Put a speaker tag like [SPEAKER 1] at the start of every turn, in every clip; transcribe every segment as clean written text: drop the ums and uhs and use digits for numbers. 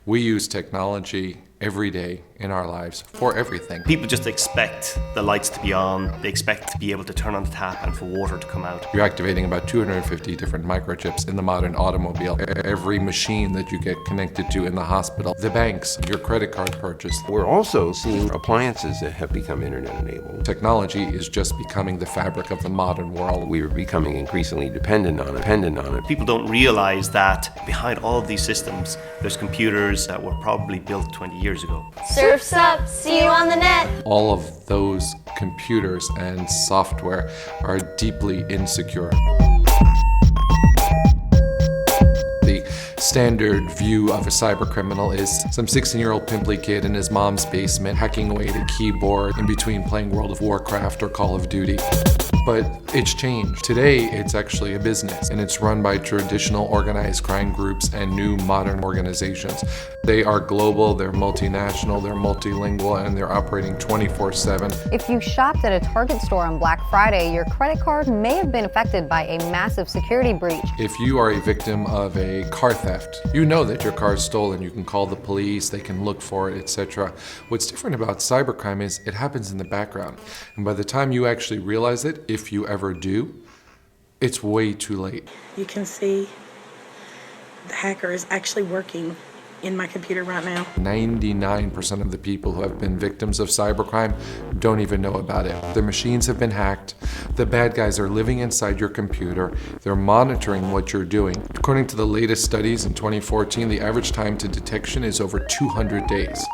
[SPEAKER 1] We use technology every day in our lives for everything.
[SPEAKER 2] People just expect the lights to be on, they expect to be able to turn on the tap and for water to come out.
[SPEAKER 1] You're activating about 250 different microchips in the modern automobile. Every machine that you get connected to in the hospital, the banks, your credit card purchase.
[SPEAKER 3] We're also seeing appliances that have become internet-enabled.
[SPEAKER 1] Technology is just becoming the fabric of the modern world.
[SPEAKER 3] We are becoming increasingly dependent on it.
[SPEAKER 2] People don't realize that behind all of these systems, there's computers that were probably built 20 years ago.
[SPEAKER 4] Surf's up, see you on the net.
[SPEAKER 1] All of those computers and software are deeply insecure. The standard view of a cyber criminal is some 16-year-old pimply kid in his mom's basement hacking away at a keyboard in between playing World of Warcraft or Call of Duty. But it's changed. Today, it's actually a business, and it's run by traditional organized crime groups and new modern organizations. They are global, they're multinational, they're multilingual, and they're operating 24/7.
[SPEAKER 5] If you shopped at a Target store on Black Friday, your credit card may have been affected by a massive security breach.
[SPEAKER 1] If you are a victim of a car theft, you know that your car is stolen. You can call the police, they can look for it, etc. What's different about cybercrime is it happens in the background. And by the time you actually realize it, if you ever do, it's way too late.
[SPEAKER 6] You can see the hacker is actually working in my computer right now.
[SPEAKER 1] 99% of the people who have been victims of cybercrime don't even know about it. Their machines have been hacked. The bad guys are living inside your computer. They're monitoring what you're doing. According to the latest studies in 2014, the average time to detection is over 200 days.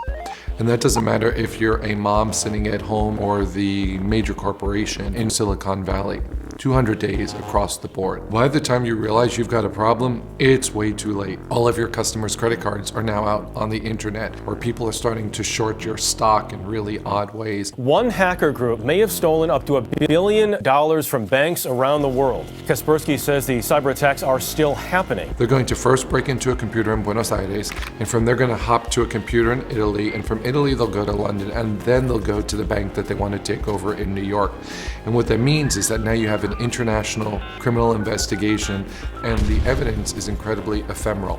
[SPEAKER 1] And that doesn't matter if you're a mom sitting at home or the major corporation in Silicon Valley. 200 days across the board. By the time you realize you've got a problem, it's way too late. All of your customers' credit cards are now out on the internet, where people are starting to short your stock in really odd ways.
[SPEAKER 7] One hacker group may have stolen up to $1 billion from banks around the world. Kaspersky says the cyber attacks are still happening.
[SPEAKER 1] They're going to first break into a computer in Buenos Aires, and from there going to hop to a computer in Italy, and from Italy they'll go to London, and then they'll go to the bank that they want to take over in New York. And what that means is that now you have an international criminal investigation, and the evidence is incredibly ephemeral.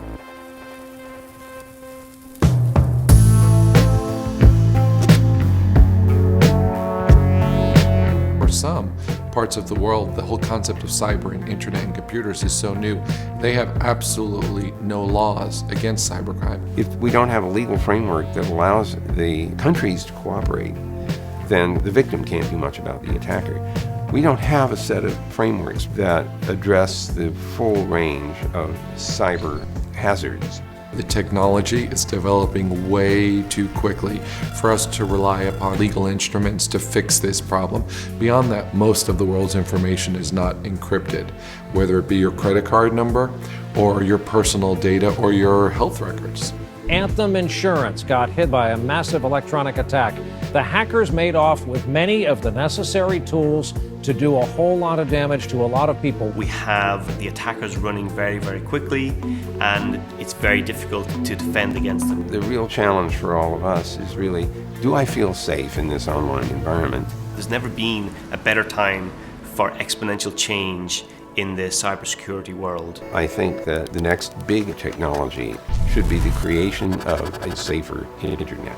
[SPEAKER 1] For some parts of the world, the whole concept of cyber and internet and computers is so new. They have absolutely no laws against cybercrime.
[SPEAKER 3] If we don't have a legal framework that allows the countries to cooperate, then the victim can't do much about the attacker. We don't have a set of frameworks that address the full range of cyber hazards.
[SPEAKER 1] The technology is developing way too quickly for us to rely upon legal instruments to fix this problem. Beyond that, most of the world's information is not encrypted, whether it be your credit card number or your personal data or your health records.
[SPEAKER 8] Anthem Insurance got hit by a massive electronic attack. The hackers made off with many of the necessary tools to do a whole lot of damage to a lot of people.
[SPEAKER 2] We have the attackers running very, very quickly, and it's very difficult to defend against them.
[SPEAKER 3] The real challenge for all of us is really, do I feel safe in this online environment?
[SPEAKER 2] There's never been a better time for exponential change in the cybersecurity world.
[SPEAKER 3] I think that the next big technology should be the creation of a safer internet.